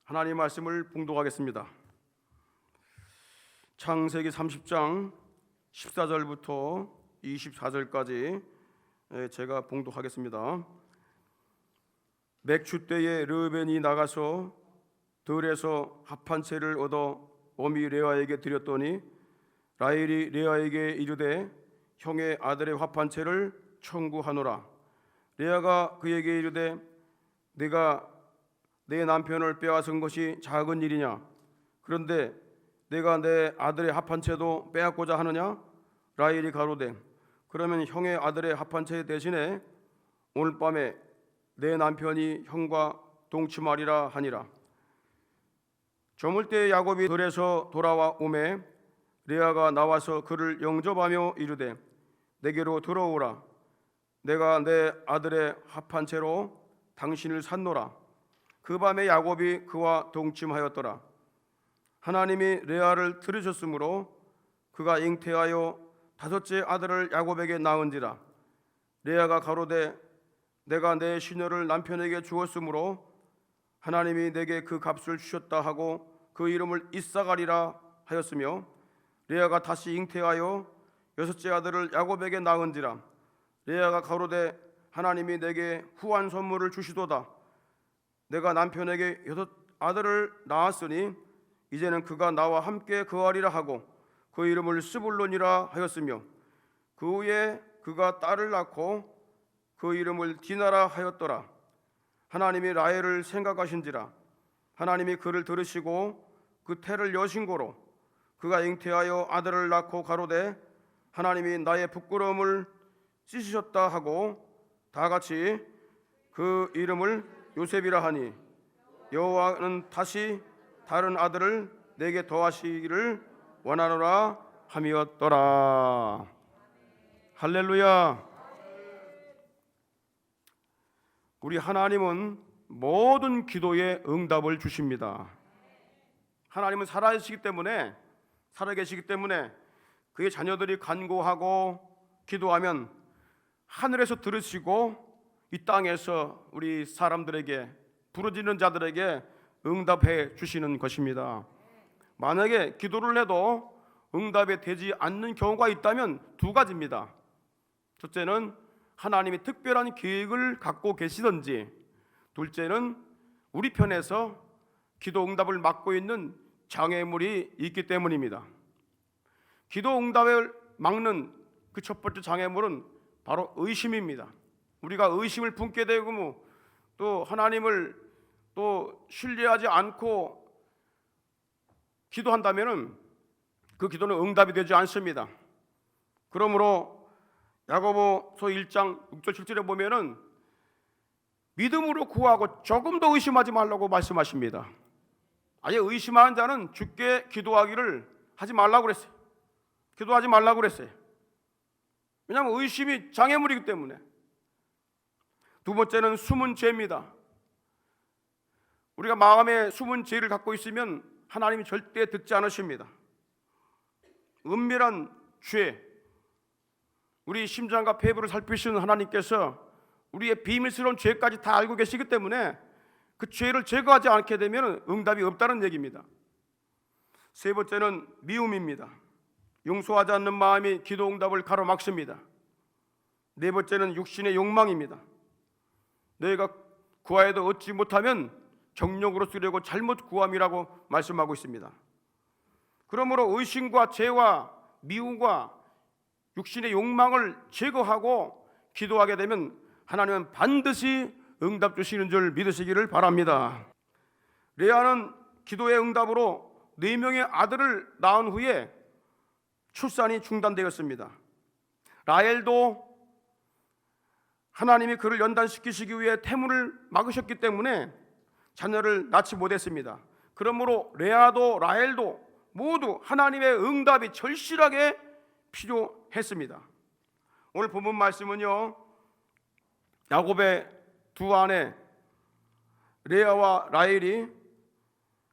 하나님 말씀을 봉독하겠습니다. 창세기 30장 14절부터 24절까지 제가 봉독하겠습니다. 맥추 때에 르우벤이 나가서 들에서 합한 채를 얻어 어미 레아에게 드렸더니 라헬이 레아에게 이르되 형의 아들의 합한 채를 청구하노라. 레아가 그에게 이르되 내가 내 남편을 빼앗은 것이 작은 일이냐? 그런데 내가 내 아들의 합한 채도 빼앗고자 하느냐? 라헬이 가로되 그러면 형의 아들의 합한 채 대신에 오늘 밤에 내 남편이 형과 동침하리라 하니라. 저물 때 야곱이 들에서 돌아와 오매 레아가 나와서 그를 영접하며 이르되 내게로 들어오라. 내가 내 아들의 합한 채로 당신을 샀노라. 그 밤에 야곱이 그와 동침하였더라. 하나님이 레아를 들으셨으므로 그가 잉태하여 다섯째 아들을 야곱에게 낳은지라. 레아가 가로되 내가 내 시녀를 남편에게 주었으므로 하나님이 내게 그 값을 주셨다 하고 그 이름을 이삭아리라 하였으며 레아가 다시 잉태하여 여섯째 아들을 야곱에게 낳은지라. 레아가 가로되 하나님이 내게 후한 선물을 주시도다. 내가 남편에게 여섯 아들을 낳았으니 이제는 그가 나와 함께 거하리라 하고 그 이름을 스불론이라 하였으며 그 후에 그가 딸을 낳고 그 이름을 디나라 하였더라. 하나님이 라헬을 생각하신지라. 하나님이 그를 들으시고 그 태를 여신 고로 그가 잉태하여 아들을 낳고 가로되 하나님이 나의 부끄러움을 찢으셨다 하고 다같이 그 이름을 요셉이라 하니 여호와는 다시 다른 아들을 내게 더하시기를 원하노라 함이었더라. 할렐루야. 우리 하나님은 모든 기도에 응답을 주십니다. 하나님은 살아계시기 때문에 그의 자녀들이 간구하고 기도하면 하늘에서 들으시고 이 땅에서 우리 사람들에게 부르짖는 자들에게 응답해 주시는 것입니다. 만약에 기도를 해도 응답이 되지 않는 경우가 있다면 두 가지입니다. 첫째는 하나님이 특별한 계획을 갖고 계시든지, 둘째는 우리 편에서 기도 응답을 막고 있는 장애물이 있기 때문입니다. 기도 응답을 막는 그 첫 번째 장애물은 바로 의심입니다. 우리가 의심을 품게 되고 또 하나님을 또 신뢰하지 않고 기도한다면 그 기도는 응답이 되지 않습니다. 그러므로 야고보서 1장 6절 7절에 보면은 믿음으로 구하고 조금 더 의심하지 말라고 말씀하십니다. 아예 의심하는 자는 주께 기도하기를 하지 말라고 그랬어요. 기도하지 말라고 그랬어요. 왜냐하면 의심이 장애물이기 때문에. 두 번째는 숨은 죄입니다. 우리가 마음에 숨은 죄를 갖고 있으면 하나님이 절대 듣지 않으십니다. 은밀한 죄, 우리 심장과 폐부를 살피시는 하나님께서 우리의 비밀스러운 죄까지 다 알고 계시기 때문에 그 죄를 제거하지 않게 되면 응답이 없다는 얘기입니다. 세 번째는 미움입니다. 용서하지 않는 마음이 기도 응답을 가로막습니다. 네 번째는 육신의 욕망입니다. 너희가 구하여도 얻지 못하면 정욕으로 쓰려고 잘못 구함이라고 말씀하고 있습니다. 그러므로 의심과 죄와 미움과 육신의 욕망을 제거하고 기도하게 되면 하나님은 반드시 응답 주시는 줄 믿으시기를 바랍니다. 레아는 기도의 응답으로 4명의 아들을 낳은 후에 출산이 중단되었습니다. 라헬도 하나님이 그를 연단시키시기 위해 태문을 막으셨기 때문에 자녀를 낳지 못했습니다. 그러므로 레아도 라헬도 모두 하나님의 응답이 절실하게 필요했습니다. 오늘 본문 말씀은요, 야곱의 두 아내 레아와 라헬이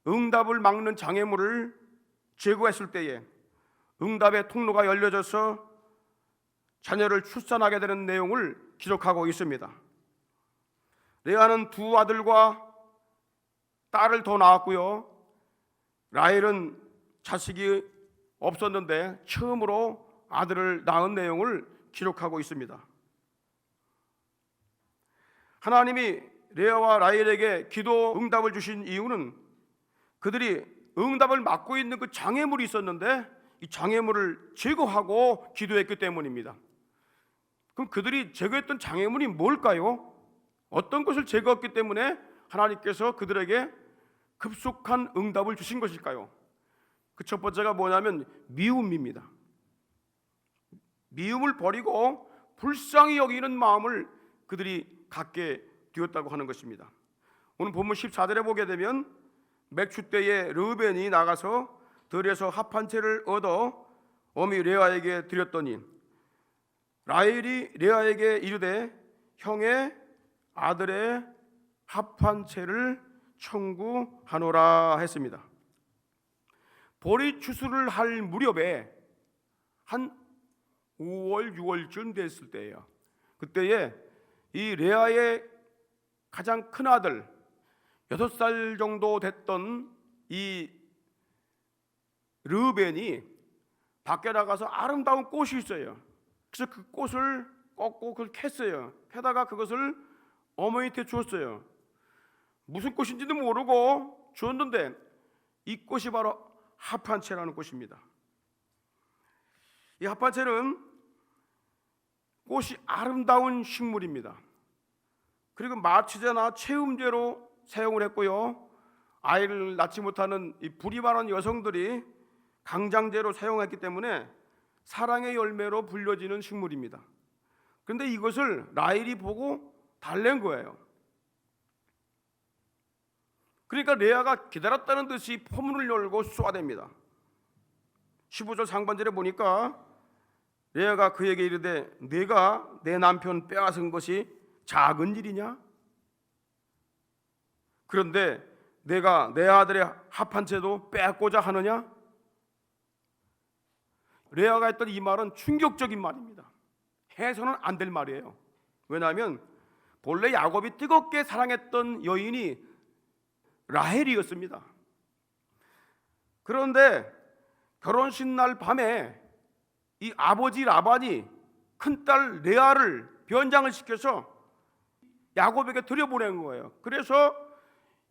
응답을 막는 장애물을 제거했을 때에 응답의 통로가 열려져서 자녀를 출산하게 되는 내용을 기록하고 있습니다. 레아는 두 아들과 딸을 더 낳았고요. 라헬은 자식이 없었는데 처음으로 아들을 낳은 내용을 기록하고 있습니다. 하나님이 레아와 라헬에게 기도 응답을 주신 이유는 그들이 응답을 맡고 있는 그 장애물이 있었는데 이 장애물을 제거하고 기도했기 때문입니다. 그럼 그들이 제거했던 장애물이 뭘까요? 어떤 것을 제거했기 때문에 하나님께서 그들에게 급속한 응답을 주신 것일까요? 그 첫 번째가 뭐냐면 미움입니다. 미움을 버리고 불쌍히 여기는 마음을 그들이 갖게 되었다고 하는 것입니다. 오늘 본문 14절에 보게 되면 맥추 때에 르우벤이 나가서 들에서 합 한 채를 얻어 어미 레아에게 드렸더니 라헬이 레아에게 이르되 형의 아들의 합 한 채를 청구하노라 했습니다. 보리 추수를 할 무렵에 한 5월 6월쯤 됐을 때예요. 그때에 이 레아의 가장 큰 아들 6살 정도 됐던 이 르우벤이 밖에 나가서 아름다운 꽃이 있어요. 그래서 그 꽃을 꺾고 그걸 캤어요. 캐다가 그것을 어머니한테 주었어요. 무슨 꽃인지도 모르고 주었는데 이 꽃이 바로 합한채라는 꽃입니다. 이 합한채는 꽃이 아름다운 식물입니다. 그리고 마취제나 체음제로 사용을 했고요. 아이를 낳지 못하는 이 불이 많은 여성들이 강장제로 사용했기 때문에 사랑의 열매로 불려지는 식물입니다. 그런데 이것을 라헬이 보고 달랜 거예요. 그러니까 레아가 기다렸다는 듯이 포문을 열고 쏘아댑니다. 15절 상반절에 보니까 레아가 그에게 이르되 네가 내 남편 빼앗은 것이 작은 일이냐? 그런데 내가 내 아들의 합한 채도 빼앗고자 하느냐? 레아가 했던 이 말은 충격적인 말입니다. 해서는 안 될 말이에요. 왜냐하면 본래 야곱이 뜨겁게 사랑했던 여인이 라헬이었습니다. 그런데 결혼식 날 밤에 이 아버지 라반이 큰딸 레아를 변장을 시켜서 야곱에게 들여보낸 거예요. 그래서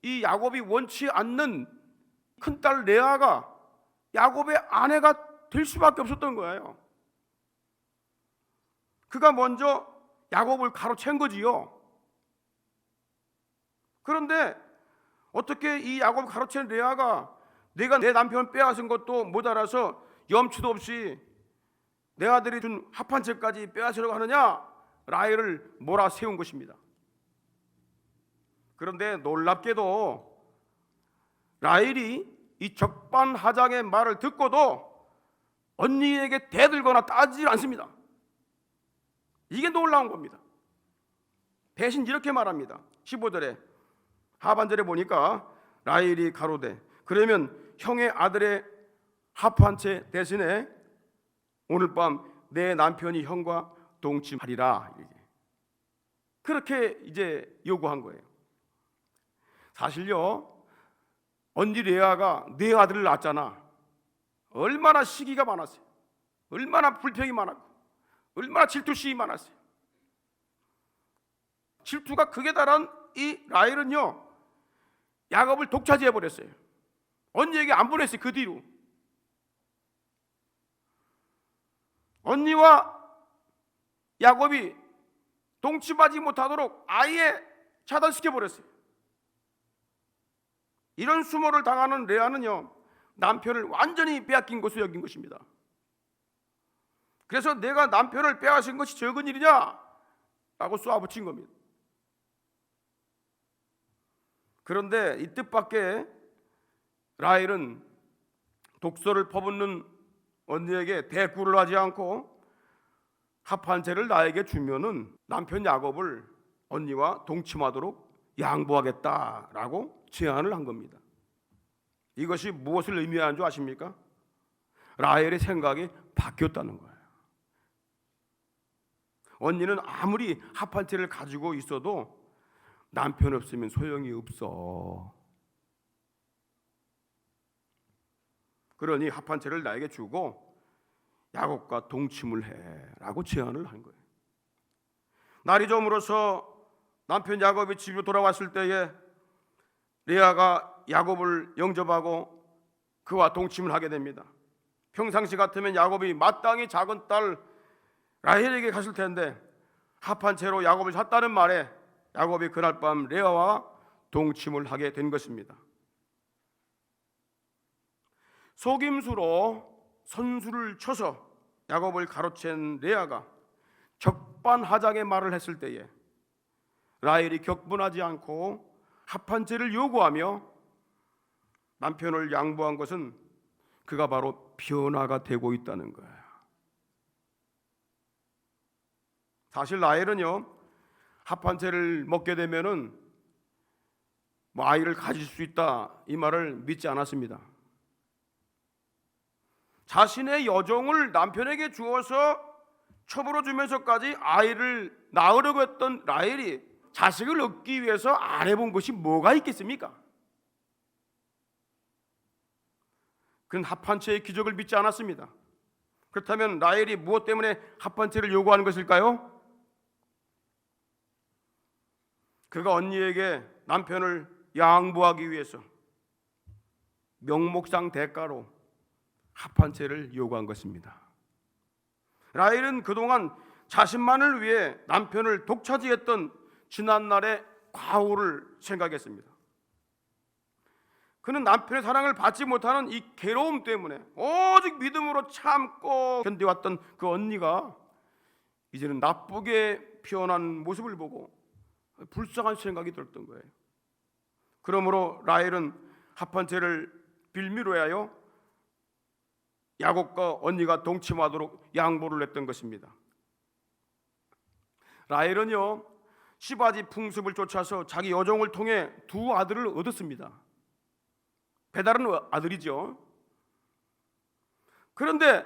이 야곱이 원치 않는 큰딸 레아가 야곱의 아내가 될 수밖에 없었던 거예요. 그가 먼저 야곱을 가로챈 거지요. 그런데 어떻게 이 야곱을 가로챈 레아가 내가 내 남편 빼앗은 것도 모자라서 염치도 없이 내 아들이 준 합한 채까지 빼앗으려고 하느냐? 라헬을 몰아세운 것입니다. 그런데 놀랍게도 라헬이 이 적반하장의 말을 듣고도 언니에게 대들거나 따지질 않습니다. 이게 놀라운 겁니다. 대신 이렇게 말합니다. 15절에 하반절에 보니까 라헬이 가로되 그러면 형의 아들의 합한 채 대신에 오늘 밤 내 남편이 형과 동침하리라. 그렇게 이제 요구한 거예요. 사실요, 언니 레아가 네 아들을 낳았잖아. 얼마나 시기가 많았어요. 얼마나 불평이 많았고 얼마나 질투심이 많았어요. 질투가 극에 달한 이 라헬은요 야곱을 독차지해 버렸어요. 언니에게 안 보냈어요. 그 뒤로 언니와 야곱이 동침하지 못하도록 아예 차단시켜 버렸어요. 이런 수모를 당하는 레아는요 남편을 완전히 빼앗긴 것으로 여긴 것입니다. 그래서 내가 남편을 빼앗은 것이 적은 일이냐? 라고 쏘아붙인 겁니다. 그런데 이 뜻밖의 라헬은 독소를 퍼붓는 언니에게 대꾸를 하지 않고 합한 채를 나에게 주면은 남편 야곱을 언니와 동침하도록 양보하겠다라고 제안을 한 겁니다. 이것이 무엇을 의미하는 줄 아십니까? 라헬의 생각이 바뀌었다는 거예요. 언니는 아무리 합한 채를 가지고 있어도 남편 없으면 소용이 없어. 그러니 합한 채를 나에게 주고 야곱과 동침을 해라고 제안을 한 거예요. 날이 저물어서 남편 야곱이 집으로 돌아왔을 때에 레아가 야곱을 영접하고 그와 동침을 하게 됩니다. 평상시 같으면 야곱이 마땅히 작은 딸 라헬에게 갔을 텐데 합한 채로 야곱을 샀다는 말에 야곱이 그날 밤 레아와 동침을 하게 된 것입니다. 속임수로 선수를 쳐서 야곱을 가로챈 레아가 적반하장의 말을 했을 때에 라헬이 격분하지 않고 합한 채를 요구하며 남편을 양보한 것은 그가 바로 변화가 되고 있다는 거예요. 사실 라헬은요, 합한 채를 먹게 되면은 아이를 가질 수 있다 이 말을 믿지 않았습니다. 자신의 여종을 남편에게 주어서 첩으로 주면서까지 아이를 낳으려고 했던 라헬이 자식을 얻기 위해서 안 해본 것이 뭐가 있겠습니까? 그는 합한 채의 기적을 믿지 않았습니다. 그렇다면 라헬이 무엇 때문에 합한 채를 요구하는 것일까요? 그가 언니에게 남편을 양보하기 위해서 명목상 대가로 합한 채를 요구한 것입니다. 라헬은 그동안 자신만을 위해 남편을 독차지했던 지난날의 과오를 생각했습니다. 그는 남편의 사랑을 받지 못하는 이 괴로움 때문에 오직 믿음으로 참고 견뎌왔던 그 언니가 이제는 나쁘게 표현한 모습을 보고 불쌍한 생각이 들었던 거예요. 그러므로 라헬은 합한 채를 빌미로 하여 야곱과 언니가 동침하도록 양보를 했던 것입니다. 라헬은요, 시바지 풍습을 쫓아서 자기 여종을 통해 두 아들을 얻었습니다. 배다른 아들이죠. 그런데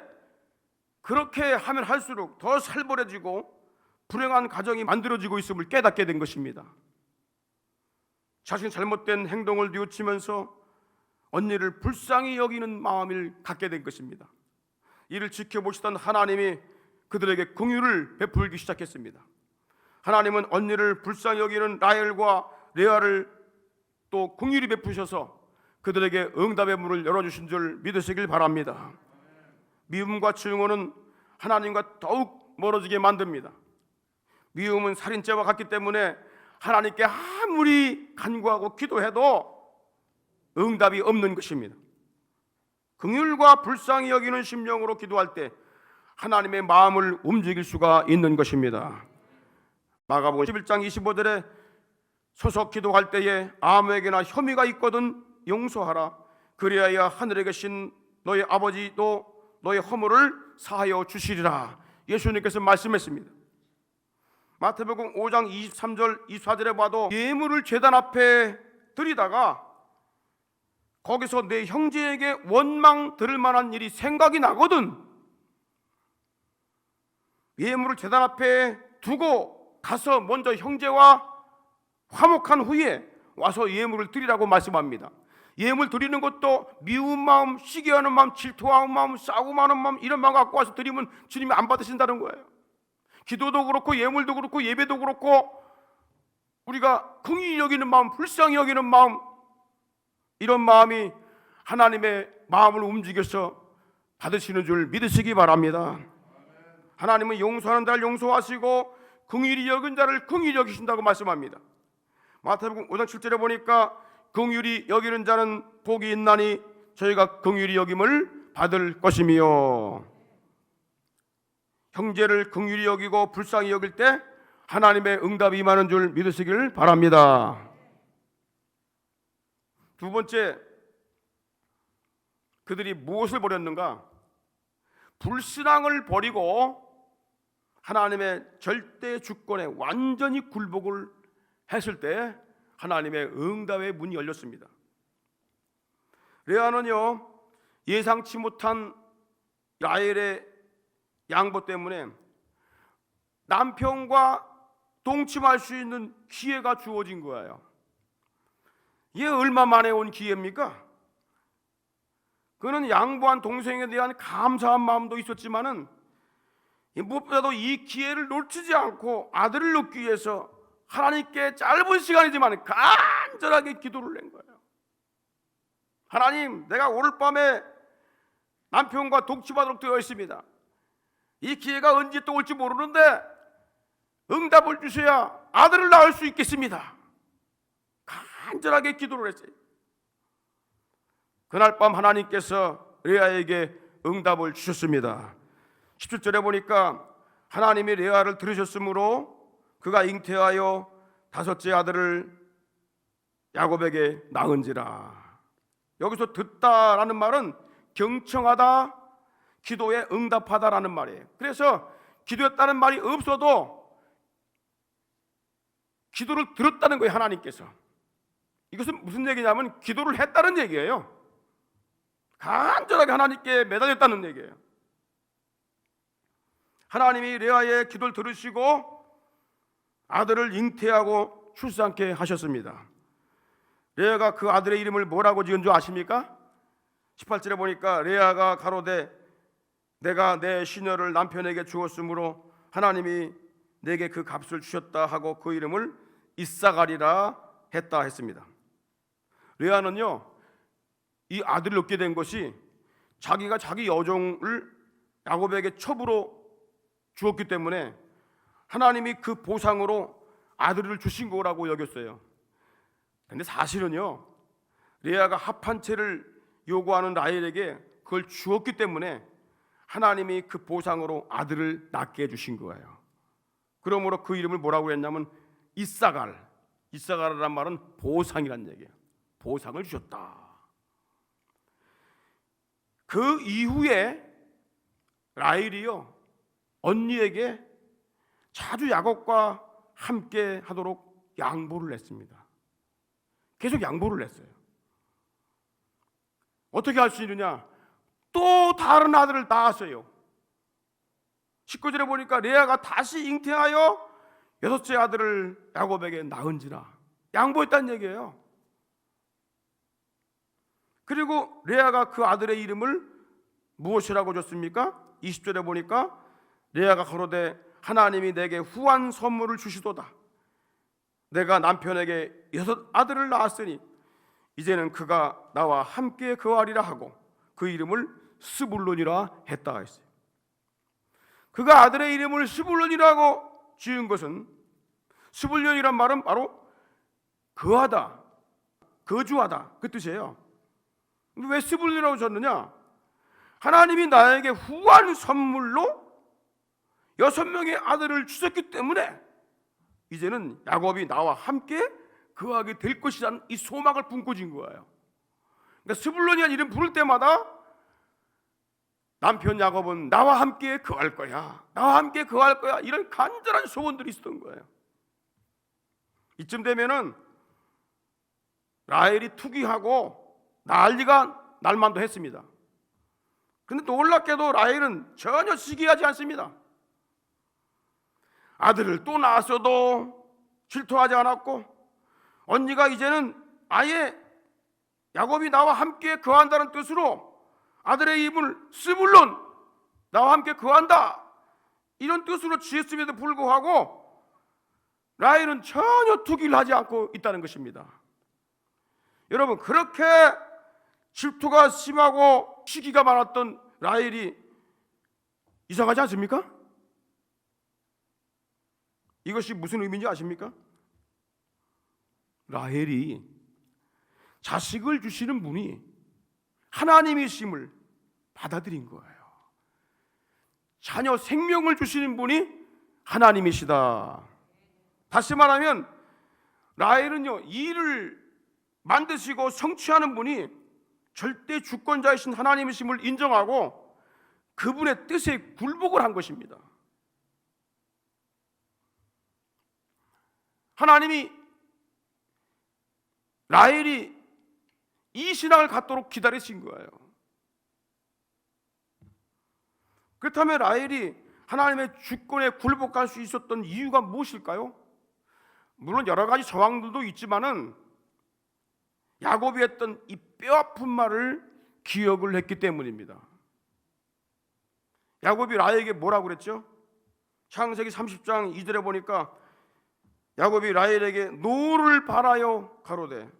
그렇게 하면 할수록 더 살벌해지고 불행한 가정이 만들어지고 있음을 깨닫게 된 것입니다. 자신의 잘못된 행동을 뉘우치면서 언니를 불쌍히 여기는 마음을 갖게 된 것입니다. 이를 지켜보시던 하나님이 그들에게 긍휼을 베풀기 시작했습니다. 하나님은 언니를 불쌍히 여기는 라헬과 레아를 또 긍휼히 베푸셔서 그들에게 응답의 문을 열어주신 줄 믿으시길 바랍니다. 미움과 증오는 하나님과 더욱 멀어지게 만듭니다. 미움은 살인죄와 같기 때문에 하나님께 아무리 간구하고 기도해도 응답이 없는 것입니다. 긍휼과 불쌍히 여기는 심령으로 기도할 때 하나님의 마음을 움직일 수가 있는 것입니다. 마가복음 11장 25절에 소속 기도할 때에 아무에게나 혐의가 있거든 용서하라. 그리하여 하늘에 계신 너희 아버지도 너희 허물을 사하여 주시리라. 예수님께서 말씀했습니다. 마태복음 5장 23절 24절에 봐도 예물을 제단 앞에 드리다가 거기서 내 형제에게 원망 들을 만한 일이 생각이 나거든 예물을 제단 앞에 두고 가서 먼저 형제와 화목한 후에 와서 예물을 드리라고 말씀합니다. 예물 드리는 것도 미운 마음, 시기하는 마음, 질투하는 마음, 싸우고 하는 마음 이런 마음 갖고 와서 드리면 주님이 안 받으신다는 거예요. 기도도 그렇고 예물도 그렇고 예배도 그렇고 우리가 긍휼히 여기는 마음, 불쌍히 여기는 마음 이런 마음이 하나님의 마음을 움직여서 받으시는 줄 믿으시기 바랍니다. 하나님은 용서하는 자를 용서하시고 긍휼히 여긴 자를 긍휼히 여기신다고 말씀합니다. 마태복음 5장 7절에 보니까 긍휼히 여기는 자는 복이 있나니 저희가 긍휼히 여김을 받을 것이며 형제를 긍휼히 여기고 불쌍히 여길 때 하나님의 응답이 임하는 줄 믿으시길 바랍니다. 두 번째, 그들이 무엇을 버렸는가? 불신앙을 버리고 하나님의 절대 주권에 완전히 굴복을 했을 때 하나님의 응답의 문이 열렸습니다. 레아는요, 예상치 못한 라헬의 양보 때문에 남편과 동침할 수 있는 기회가 주어진 거예요. 이게 얼마 만에 온 기회입니까? 그는 양보한 동생에 대한 감사한 마음도 있었지만은 무엇보다도 이 기회를 놓치지 않고 아들을 낳기 위해서 하나님께 짧은 시간이지만 간절하게 기도를 낸 거예요. 하나님, 내가 오늘 밤에 남편과 독취하도록 되어 있습니다. 이 기회가 언제 또 올지 모르는데 응답을 주셔야 아들을 낳을 수 있겠습니다. 간절하게 기도를 했어요. 그날 밤 하나님께서 레아에게 응답을 주셨습니다. 17절에 보니까 하나님이 레아를 들으셨으므로 그가 잉태하여 다섯째 아들을 야곱에게 낳은지라. 여기서 듣다라는 말은 경청하다, 기도에 응답하다라는 말이에요. 그래서 기도했다는 말이 없어도 기도를 들었다는 거예요, 하나님께서. 이것은 무슨 얘기냐면 기도를 했다는 얘기예요. 간절하게 하나님께 매달렸다는 얘기예요. 하나님이 레아의 기도를 들으시고 아들을 잉태하고 출산케 하셨습니다. 레아가 그 아들의 이름을 뭐라고 지은 줄 아십니까? 18절에 보니까 레아가 가로되 내가 내 시녀를 남편에게 주었으므로 하나님이 내게 그 값을 주셨다 하고 그 이름을 이사갈이라 했다 했습니다. 레아는요, 이 아들을 얻게 된 것이 자기가 자기 여종을 야곱에게 첩으로 주었기 때문에 하나님이 그 보상으로 아들을 주신 거라고 여겼어요. 근데 사실은요, 레아가 합한 채를 요구하는 라헬에게 그걸 주었기 때문에 하나님이 그 보상으로 아들을 낳게 해주신 거예요. 그러므로 그 이름을 뭐라고 했냐면 이사갈. 이사갈이란 말은 보상이란 얘기예요. 보상을 주셨다. 그 이후에 라헬이요, 언니에게 자주 야곱과 함께 하도록 양보를 했습니다. 계속 양보를 했어요. 어떻게 할 수 있느냐? 또 다른 아들을 낳았어요. 19절에 보니까 레아가 다시 잉태하여 여섯째 아들을 야곱에게 낳은지라. 양보했다는 얘기예요. 그리고 레아가 그 아들의 이름을 무엇이라고 줬습니까? 20절에 보니까 레아가 가로되 하나님이 내게 후한 선물을 주시도다. 내가 남편에게 여섯 아들을 낳았으니 이제는 그가 나와 함께 거하리라 하고 그 이름을 스불론이라 했다 했어요. 그가 아들의 이름을 스불론이라고 지은 것은, 스불론이란 말은 바로 거하다, 거주하다 그 뜻이에요. 왜 스불론이라고 줬느냐? 하나님이 나에게 후한 선물로 6명의 아들을 주셨기 때문에 이제는 야곱이 나와 함께 거하게 될 것이라는 이 소망을 품고 진 거예요. 그러니까 스불론이라는 이름 부를 때마다 남편 야곱은 나와 함께 거할 거야, 나와 함께 거할 거야, 이런 간절한 소원들이 있었던 거예요. 이쯤 되면은 라헬이 투기하고 난리가 날만도 했습니다. 그런데 놀랍게도 라헬은 전혀 시기하지 않습니다. 아들을 또 낳았어도 질투하지 않았고, 언니가 이제는 아예 야곱이 나와 함께 거한다는 뜻으로 아들의 이름을 스불론, 나와 함께 거한다, 이런 뜻으로 지었음에도 불구하고 라헬은 전혀 투기를 하지 않고 있다는 것입니다. 여러분, 그렇게 질투가 심하고 시기가 많았던 라헬이 이상하지 않습니까? 이것이 무슨 의미인지 아십니까? 라헬이 자식을 주시는 분이 하나님이심을 받아들인 거예요. 자녀 생명을 주시는 분이 하나님이시다. 다시 말하면 라헬은요, 이를 만드시고 성취하는 분이 절대 주권자이신 하나님이심을 인정하고 그분의 뜻에 굴복을 한 것입니다. 하나님이 라헬이 이 신앙을 갖도록 기다리신 거예요. 그렇다면 라헬이 하나님의 주권에 굴복할 수 있었던 이유가 무엇일까요? 물론 여러 가지 정황들도 있지만은 야곱이 했던 이 뼈아픈 말을 기억을 했기 때문입니다. 야곱이 라헬에게 뭐라고 그랬죠? 창세기 30장 2절에 보니까 야곱이 라헬에게 노를 바라여 가로되,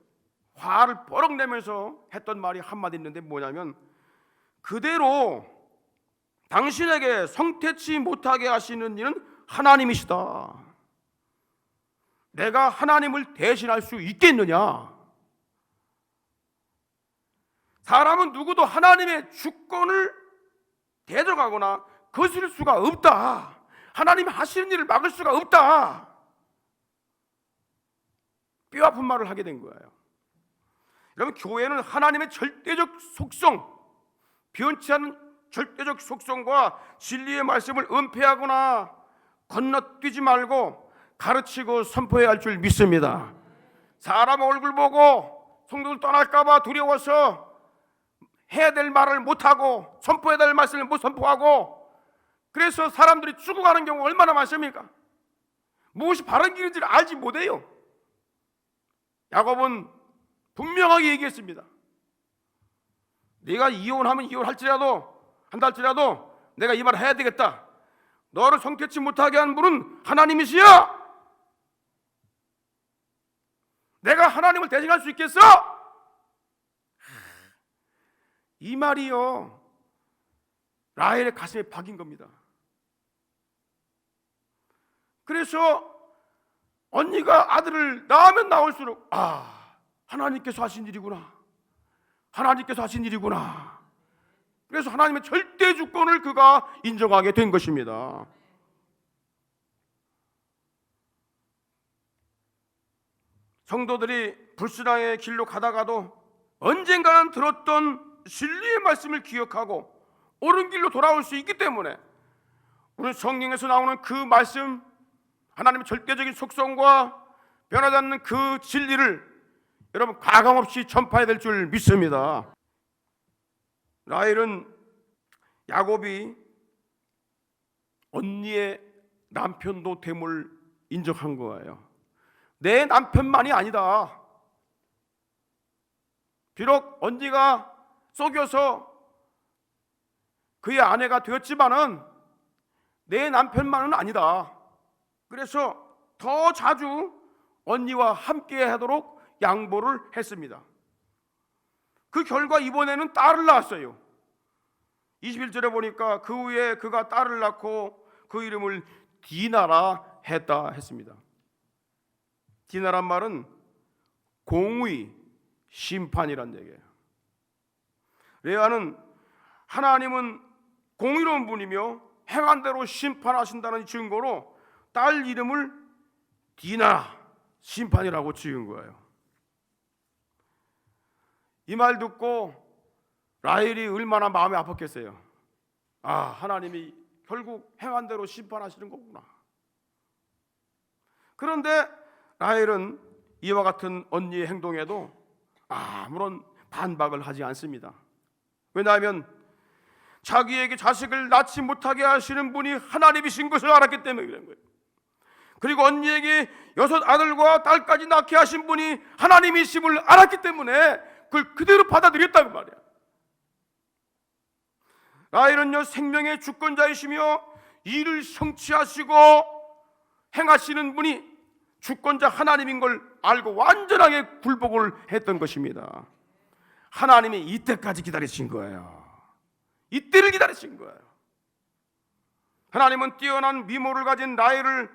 화를 버럭 내면서 했던 말이 한마디 있는데 뭐냐면, 그대로 당신에게 성태치 못하게 하시는 이는 하나님이시다. 내가 하나님을 대신할 수 있겠느냐? 사람은 누구도 하나님의 주권을 대적하거나 거스를 수가 없다. 하나님이 하시는 일을 막을 수가 없다. 뼈아픈 말을 하게 된 거예요. 여러분, 교회는 하나님의 절대적 속성, 변치 않는 절대적 속성과 진리의 말씀을 은폐하거나 건너뛰지 말고 가르치고 선포해야 할 줄 믿습니다. 사람 얼굴 보고 성도들 떠날까 봐 두려워서 해야 될 말을 못하고 선포해야 될 말씀을 못 선포하고, 그래서 사람들이 죽어가는 경우가 얼마나 많습니까? 무엇이 바른 길인지를 알지 못해요. 야곱은 분명하게 얘기했습니다. 네가 이혼하면 이혼할지라도 한달지라도 내가 이 말을 해야 되겠다. 너를 성태치 못하게 한 분은 하나님이시여. 내가 하나님을 대신할 수 있겠어? 이 말이요, 라헬의 가슴에 박인 겁니다. 그래서 언니가 아들을 낳으면 낳을수록 하나님께서 하신 일이구나, 하나님께서 하신 일이구나. 그래서 하나님의 절대 주권을 그가 인정하게 된 것입니다. 성도들이 불신앙의 길로 가다가도 언젠가는 들었던 진리의 말씀을 기억하고 옳은 길로 돌아올 수 있기 때문에 오늘 성경에서 나오는 그 말씀, 하나님의 절대적인 속성과 변하지 않는 그 진리를 여러분 가감없이 전파해야 될 줄 믿습니다. 라헬은 야곱이 언니의 남편도 됨을 인정한 거예요. 내 남편만이 아니다. 비록 언니가 속여서 그의 아내가 되었지만은 내 남편만은 아니다. 그래서 더 자주 언니와 함께 하도록 양보를 했습니다. 그 결과 이번에는 딸을 낳았어요. 21절에 보니까 그 후에 그가 딸을 낳고 그 이름을 디나라 했다 했습니다. 디나란 말은 공의, 심판이란 얘기예요. 레아는 하나님은 공의로운 분이며 행한 대로 심판하신다는 증거로 딸 이름을 디나, 심판이라고 지은 거예요. 이 말 듣고 라헬이 얼마나 마음이 아팠겠어요. 하나님이 결국 행한 대로 심판하시는 거구나. 그런데 라헬은 이와 같은 언니의 행동에도 아무런 반박을 하지 않습니다. 왜냐하면 자기에게 자식을 낳지 못하게 하시는 분이 하나님이신 것을 알았기 때문에 그런 거예요. 그리고 언니에게 6 아들과 딸까지 낳게 하신 분이 하나님이심을 알았기 때문에 그걸 그대로 받아들였다고 말이야. 라헬은요, 생명의 주권자이시며 이를 성취하시고 행하시는 분이 주권자 하나님인 걸 알고 완전하게 굴복을 했던 것입니다. 하나님이 이때까지 기다리신 거예요. 이때를 기다리신 거예요. 하나님은 뛰어난 미모를 가진 라헬을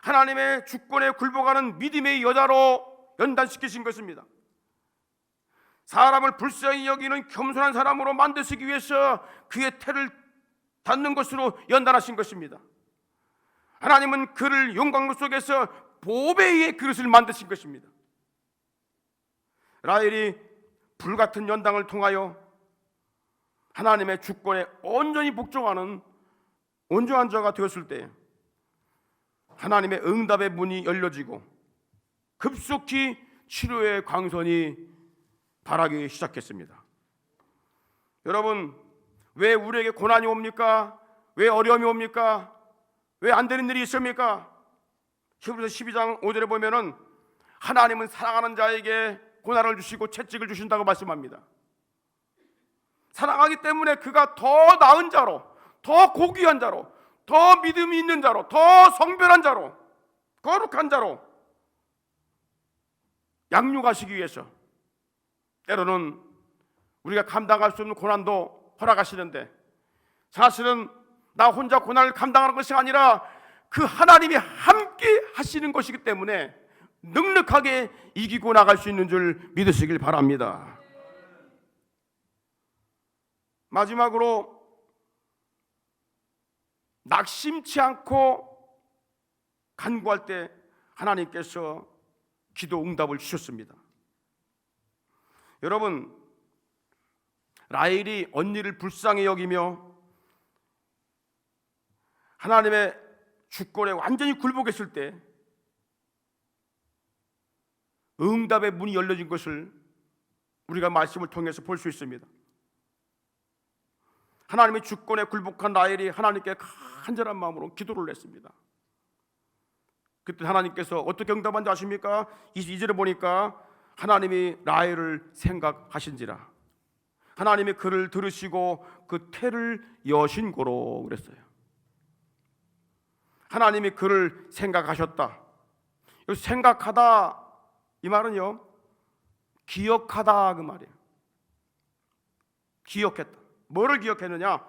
하나님의 주권에 굴복하는 믿음의 여자로 연단시키신 것입니다. 사람을 불쌍히 여기는 겸손한 사람으로 만드시기 위해서 그의 태를 닫는 것으로 연단하신 것입니다. 하나님은 그를 영광 속에서 보배의 그릇을 만드신 것입니다. 라헬이 불같은 연단을 통하여 하나님의 주권에 온전히 복종하는 온전한 자가 되었을 때 하나님의 응답의 문이 열려지고 급속히 치료의 광선이 발하기 시작했습니다. 여러분, 왜 우리에게 고난이 옵니까? 왜 어려움이 옵니까? 왜 안 되는 일이 있습니까? 히브리서 12장 5절에 보면은 하나님은 사랑하는 자에게 고난을 주시고 채찍을 주신다고 말씀합니다. 사랑하기 때문에 그가 더 나은 자로, 더 고귀한 자로, 더 믿음이 있는 자로, 더 성별한 자로, 거룩한 자로 양육하시기 위해서 때로는 우리가 감당할 수 없는 고난도 허락하시는데, 사실은 나 혼자 고난을 감당하는 것이 아니라 그 하나님이 함께 하시는 것이기 때문에 넉넉하게 이기고 나갈 수 있는 줄 믿으시길 바랍니다. 마지막으로 낙심치 않고 간구할 때 하나님께서 기도 응답을 주셨습니다. 여러분, 라헬이 언니를 불쌍히 여기며 하나님의 주권에 완전히 굴복했을 때 응답의 문이 열려진 것을 우리가 말씀을 통해서 볼 수 있습니다. 하나님의 주권에 굴복한 라헬이 하나님께 간절한 마음으로 기도를 했습니다. 그때 하나님께서 어떻게 응답한지 아십니까? 22절에 보니까 하나님이 라헬을 생각하신지라 하나님이 그를 들으시고 그 태를 여신고로 그랬어요. 하나님이 그를 생각하셨다. 여기 생각하다 이 말은요, 기억하다 그 말이에요. 기억했다. 뭐를 기억했느냐?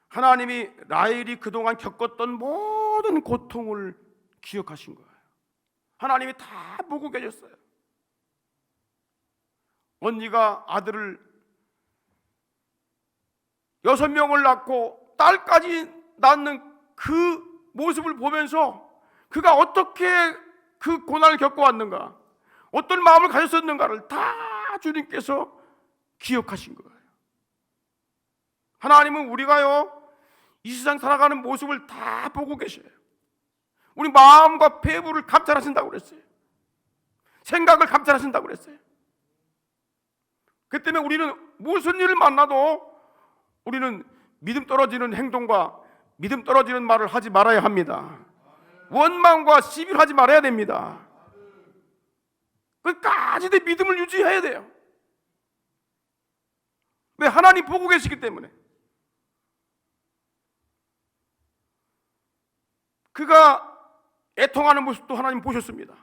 하나님이 라헬이 그동안 겪었던 모든 고통을 기억하신 거예요. 하나님이 다 보고 계셨어요. 언니가 아들을 6명을 낳고 딸까지 낳는 그 모습을 보면서 그가 어떻게 그 고난을 겪어왔는가, 어떤 마음을 가졌었는가를 다 주님께서 기억하신 거예요. 하나님은 우리가요, 이 세상 살아가는 모습을 다 보고 계셔요. 우리 마음과 배부를 감찰하신다고 그랬어요. 생각을 감찰하신다고 그랬어요. 그 때문에 우리는 무슨 일을 만나도 우리는 믿음 떨어지는 행동과 믿음 떨어지는 말을 하지 말아야 합니다. 원망과 시비를 하지 말아야 됩니다. 끝까지 내 믿음을 유지해야 돼요. 왜? 하나님 보고 계시기 때문에. 그가 애통하는 모습도 하나님 보셨습니다.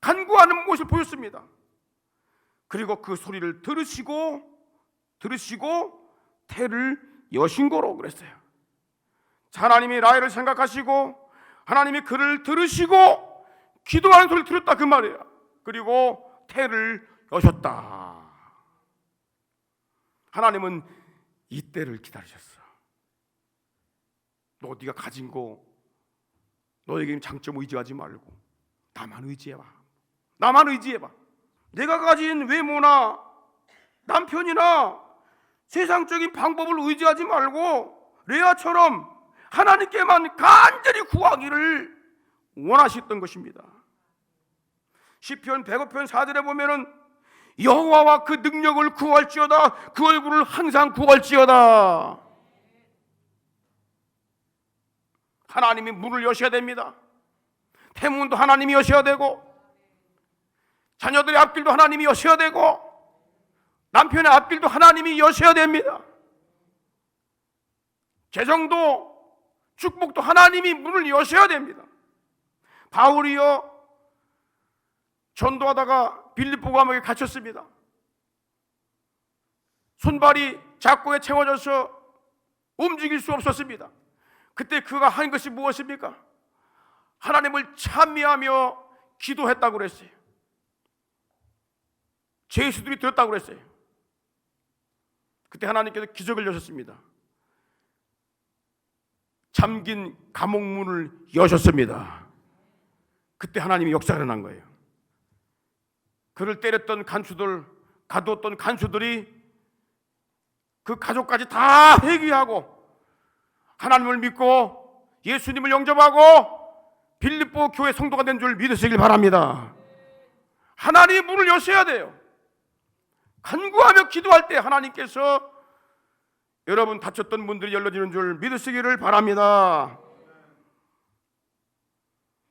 간구하는 모습을 보셨습니다. 그리고 그 소리를 들으시고 태를 여신고로 그랬어요. 하나님이 라헬을 생각하시고 하나님이 그를 들으시고 기도하는 소리를 들었다 그 말이에요. 그리고 태를 여셨다. 하나님은 이때를 기다리셨어. 네가 가진 거 너에게는 장점 의지하지 말고 나만 의지해봐. 나만 의지해봐. 내가 가진 외모나 남편이나 세상적인 방법을 의지하지 말고 레아처럼 하나님께만 간절히 구하기를 원하셨던 것입니다. 시편 105편 4절에 보면은 여호와와 그 능력을 구할지어다, 그 얼굴을 항상 구할지어다. 하나님이 문을 여셔야 됩니다. 태문도 하나님이 여셔야 되고, 자녀들의 앞길도 하나님이 여셔야 되고, 남편의 앞길도 하나님이 여셔야 됩니다. 재정도 축복도 하나님이 문을 여셔야 됩니다. 바울이요, 전도하다가 빌립보 감옥에 갇혔습니다. 손발이 작고에 채워져서 움직일 수 없었습니다. 그때 그가 한 것이 무엇입니까? 하나님을 찬미하며 기도했다고 그랬어요. 죄수들이 들었다고 그랬어요. 그때 하나님께서 기적을 여셨습니다. 잠긴 감옥문을 여셨습니다. 그때 하나님이 역사가 일어난 거예요. 그를 때렸던 간수들, 가두었던 간수들이 그 가족까지 다 회개하고 하나님을 믿고 예수님을 영접하고 빌립보 교회 성도가 된 줄 믿으시길 바랍니다. 하나님의 문을 여셔야 돼요. 간구하며 기도할 때 하나님께서 여러분 다쳤던 문들이 열려지는 줄 믿으시기를 바랍니다.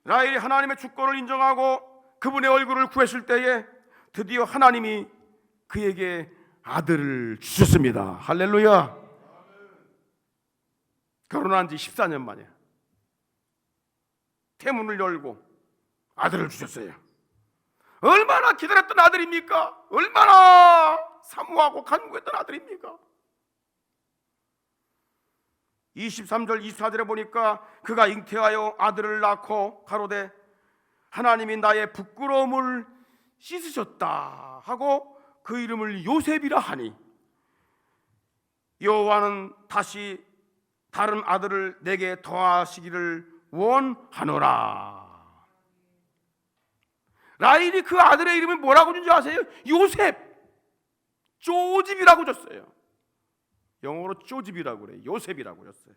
라헬이 하나님의 주권을 인정하고 그분의 얼굴을 구했을 때에 드디어 하나님이 그에게 아들을 주셨습니다. 할렐루야. 결혼한 지 14년 만에 태문을 열고 아들을 주셨어요. 얼마나 기다렸던 아들입니까? 얼마나 사모하고 간구했던 아들입니까? 23절 24절에 보니까 그가 잉태하여 아들을 낳고 가로되 하나님이 나의 부끄러움을 씻으셨다 하고 그 이름을 요셉이라 하니 여호와는 다시 다른 아들을 내게 더하시기를 원하노라. 라헬이 그 아들의 이름을 뭐라고 준지 아세요? 요셉, 조집이라고 줬어요. 영어로 조집이라고 그래요. 요셉이라고 줬어요.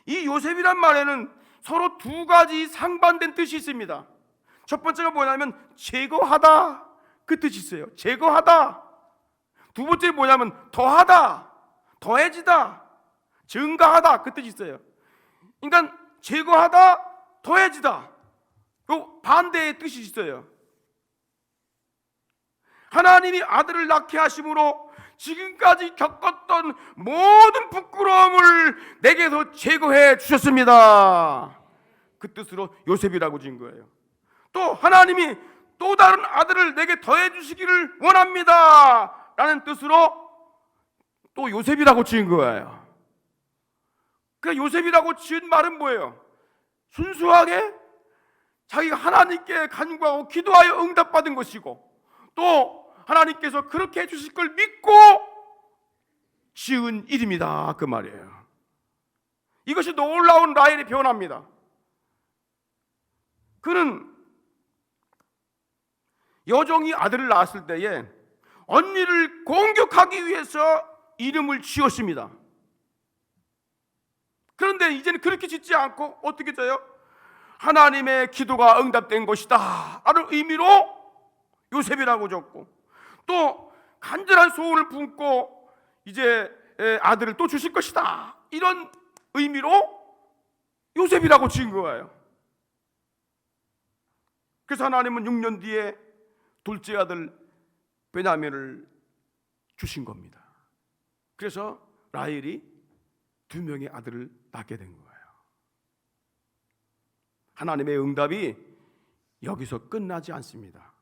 이 요셉이란 말에는 서로 두 가지 상반된 뜻이 있습니다. 첫 번째가 뭐냐면 제거하다, 그 뜻이 있어요. 제거하다. 두 번째 뭐냐면 더하다, 더해지다, 증가하다, 그 뜻이 있어요. 그러니까 제거하다, 더해지다, 그 반대의 뜻이 있어요. 하나님이 아들을 낳게 하심으로 지금까지 겪었던 모든 부끄러움을 내게서 제거해 주셨습니다. 그 뜻으로 요셉이라고 지은 거예요. 또 하나님이 또 다른 아들을 내게 더해 주시기를 원합니다 라는 뜻으로 또 요셉이라고 지은 거예요. 그 요셉이라고 지은 말은 뭐예요? 순수하게 자기가 하나님께 간구하고 기도하여 응답받은 것이고 또 하나님께서 그렇게 해주실 걸 믿고 지은 이름이다, 그 말이에요. 이것이 놀라운 라헬의 변화입니다. 그는 여종이 아들을 낳았을 때에 언니를 공격하기 위해서 이름을 지었습니다. 그런데 이제는 그렇게 짓지 않고 어떻게 져요? 하나님의 기도가 응답된 것이다 라는 의미로 요셉이라고 줬고 또 간절한 소원을 품고 이제 아들을 또 주실 것이다 이런 의미로 요셉이라고 지은 거예요. 그래서 하나님은 6년 뒤에 둘째 아들 베냐민을 주신 겁니다. 그래서 라헬이 2명의 아들을 낳게 된 거예요. 하나님의 응답이 여기서 끝나지 않습니다.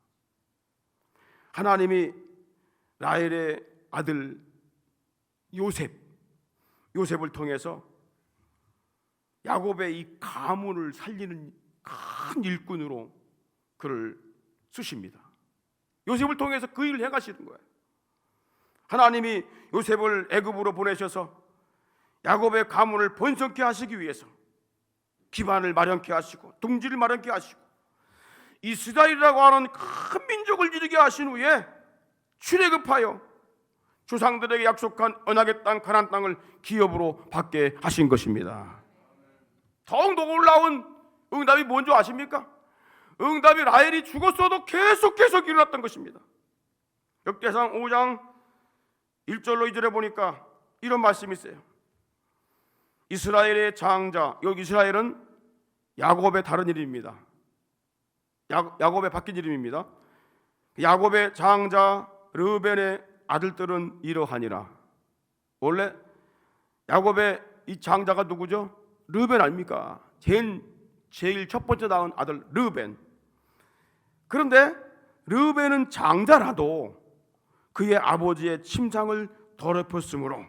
하나님이 라헬의 아들 요셉을 통해서 야곱의 이 가문을 살리는 큰 일꾼으로 그를 쓰십니다. 요셉을 통해서 그 일을 행하시는 거예요. 하나님이 요셉을 애굽으로 보내셔서 야곱의 가문을 번성케 하시기 위해서 기반을 마련케 하시고 둥지를 마련케 하시고 이스라엘이라고 하는 큰 민족을 이루게 하신 후에 출애굽하여 조상들에게 약속한 언약의 땅 가나안 땅을 기업으로 받게 하신 것입니다. 더욱 놀라운 응답이 뭔지 아십니까? 응답이 라헬이 죽었어도 계속 일어났던 것입니다. 역대상 5장 1절로 2절에 보니까 이런 말씀이 있어요. 이스라엘의 장자, 여기 이스라엘은 야곱의 다른 이름입니다. 야곱의 바뀐 이름입니다. 야곱의 장자 르벤의 아들들은 이러하니라. 원래 야곱의 이 장자가 누구죠? 르벤 아닙니까? 제일 첫 번째 낳은 아들 르벤. 그런데 르벤은 장자라도 그의 아버지의 침상을 더럽혔으므로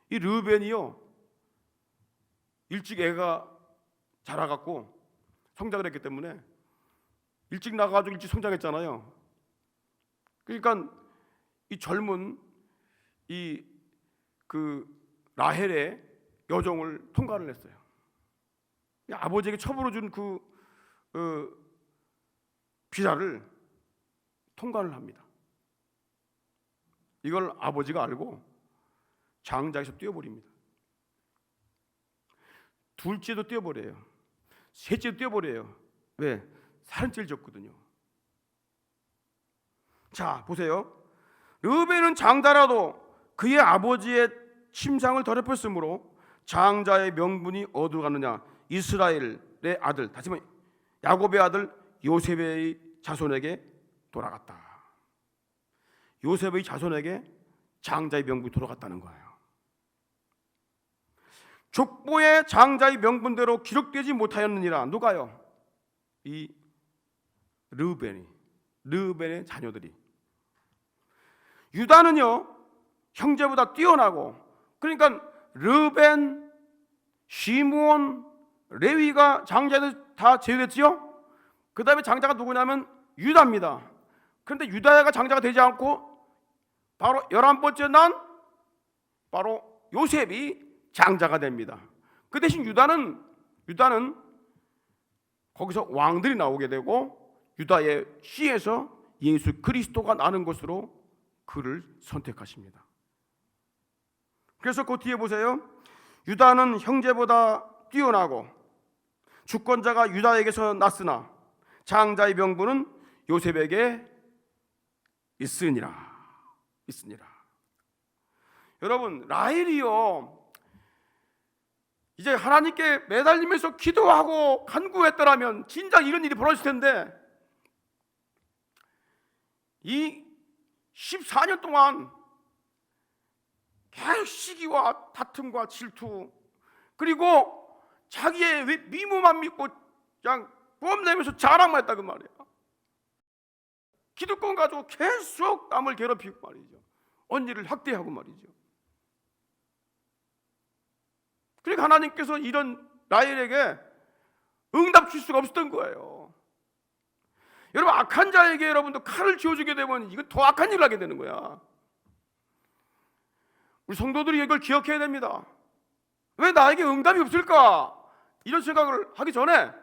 이 르벤이요 일찍 애가 자라갖고 성장을 했기 때문에 일찍 나가가지고 일찍 성장했잖아요. 그러니까 이 젊은 그 라헬의 여종을 통과를 했어요. 아버지에게 첩으로 준 그 비자를 통과를 합니다. 이걸 아버지가 알고 장자에서 떼어버립니다. 둘째도 떼어버려요. 셋째도 떼어버려요. 왜? 살인죄를 졌거든요. 자, 보세요. 르벤은 장자라도 그의 아버지의 침상을 더럽혔으므로 장자의 명분이 어디로 가느냐? 이스라엘의 아들, 다시 말해 야곱의 아들 요셉의 자손에게 돌아갔다. 요셉의 자손에게 장자의 명분이 돌아갔다는 거예요. 족보의 장자의 명분대로 기록되지 못하였느니라. 누가요? 이 르우벤의 자녀들이. 유다는요 형제보다 뛰어나고, 그러니까 르우벤, 시므온, 레위가 장자들 다 제외됐지요. 그 다음에 장자가 누구냐면 유다입니다. 그런데 유다가 장자가 되지 않고 바로 11번째 난 바로 요셉이 장자가 됩니다. 그 대신 유다는 거기서 왕들이 나오게 되고 유다의 씨에서 예수 그리스도가 나는 것으로 그를 선택하십니다. 그래서 그 뒤에 보세요. 유다는 형제보다 뛰어나고 주권자가 유다에게서 났으나 장자의 명분은 요셉에게 있으니라. 여러분, 라헬이요 이제 하나님께 매달리면서 기도하고 간구했더라면 진작 이런 일이 벌어질 텐데, 이 14년 동안 계속 시기와 다툼과 질투, 그리고 자기의 미모만 믿고 그냥 뽐내면서 자랑만 했다 그 말이에요. 기득권 가지고 계속 남을 괴롭히고 말이죠. 언니를 학대하고 말이죠. 그러니까 하나님께서 이런 라헬에게 응답 줄 수가 없었던 거예요. 여러분, 악한 자에게 여러분도 칼을 쥐어주게 되면 이건 더 악한 일을 하게 되는 거야. 우리 성도들이 이걸 기억해야 됩니다. 왜 나에게 응답이 없을까? 이런 생각을 하기 전에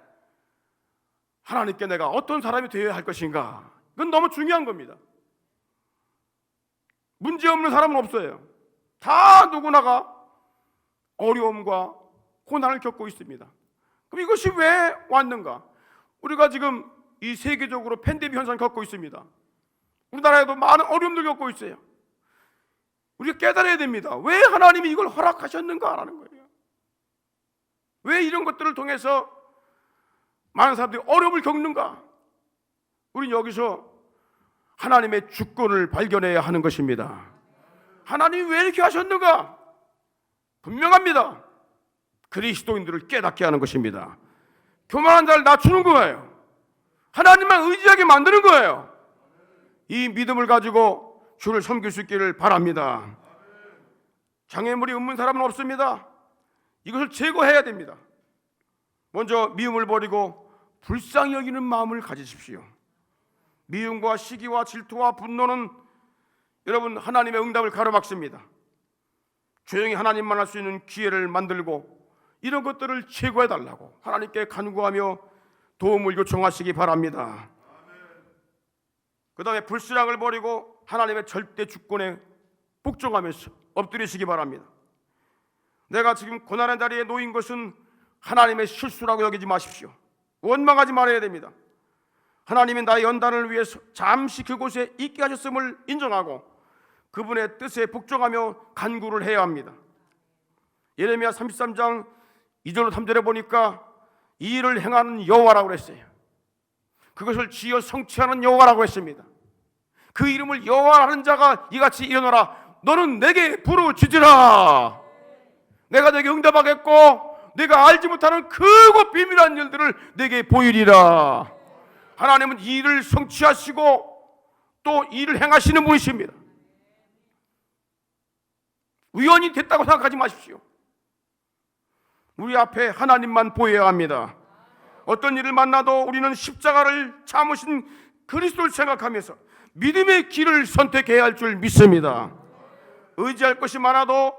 하나님께 내가 어떤 사람이 되어야 할 것인가, 이건 너무 중요한 겁니다. 문제없는 사람은 없어요. 다 누구나가 어려움과 고난을 겪고 있습니다. 그럼 이것이 왜 왔는가? 우리가 지금 이 세계적으로 팬데믹 현상을 겪고 있습니다. 우리나라에도 많은 어려움들 겪고 있어요. 우리가 깨달아야 됩니다. 왜 하나님이 이걸 허락하셨는가라는 거예요. 왜 이런 것들을 통해서 많은 사람들이 어려움을 겪는가? 우리는 여기서 하나님의 주권을 발견해야 하는 것입니다. 하나님이 왜 이렇게 하셨는가? 분명합니다. 그리스도인들을 깨닫게 하는 것입니다. 교만한 자를 낮추는 거예요. 하나님만 의지하게 만드는 거예요. 이 믿음을 가지고 주를 섬길 수 있기를 바랍니다. 장애물이 없는 사람은 없습니다. 이것을 제거해야 됩니다. 먼저 미움을 버리고 불쌍히 여기는 마음을 가지십시오. 미움과 시기와 질투와 분노는 여러분 하나님의 응답을 가로막습니다. 조용히 하나님만 할 수 있는 기회를 만들고 이런 것들을 제거해 달라고 하나님께 간구하며 도움을 요청하시기 바랍니다. 그 다음에 불신앙을 버리고 하나님의 절대 주권에 복종하면서 엎드리시기 바랍니다. 내가 지금 고난의 자리에 놓인 것은 하나님의 실수라고 여기지 마십시오. 원망하지 말아야 됩니다. 하나님이 나의 연단을 위해서 잠시 그곳에 있게 하셨음을 인정하고 그분의 뜻에 복종하며 간구를 해야 합니다. 예레미야 33장 2절 3절에 보니까 이 일을 행하는 여호와라고 했어요. 그것을 지어 성취하는 여호와라고 했습니다. 그 이름을 여호와라는 자가 이같이 일어나라. 너는 내게 부르짖으라. 내가 내게 응답하겠고 내가 알지 못하는 크고 비밀한 일들을 내게 보이리라. 하나님은 이 일을 성취하시고 또 이 일을 행하시는 분이십니다. 우연히 됐다고 생각하지 마십시오. 우리 앞에 하나님만 보여야 합니다. 어떤 일을 만나도 우리는 십자가를 참으신 그리스도를 생각하면서 믿음의 길을 선택해야 할 줄 믿습니다. 의지할 것이 많아도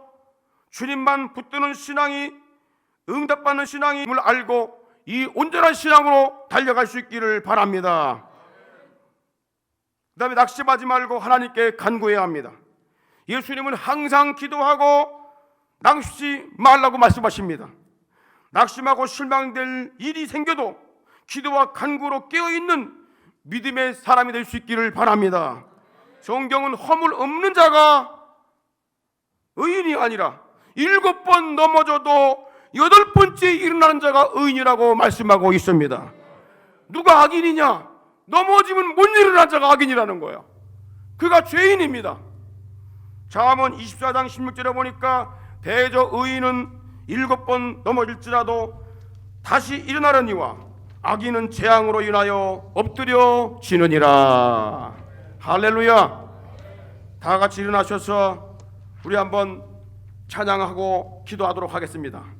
주님만 붙드는 신앙이 응답받는 신앙임을 알고 이 온전한 신앙으로 달려갈 수 있기를 바랍니다. 그 다음에 낙심하지 말고 하나님께 간구해야 합니다. 예수님은 항상 기도하고 낙심하지 말라고 말씀하십니다. 낙심하고 실망될 일이 생겨도 기도와 간구로 깨어있는 믿음의 사람이 될 수 있기를 바랍니다. 성경은 허물 없는 자가 의인이 아니라 7번 넘어져도 8번째 일어나는 자가 의인이라고 말씀하고 있습니다. 누가 악인이냐? 넘어지면 못 일어난 자가 악인이라는 거예요. 그가 죄인입니다. 잠언 24장 16절에 보니까 대저 의인은 7번 넘어질지라도 다시 일어나려니와 악인은 재앙으로 인하여 엎드려 지느니라. 할렐루야. 다 같이 일어나셔서 우리 한번 찬양하고 기도하도록 하겠습니다.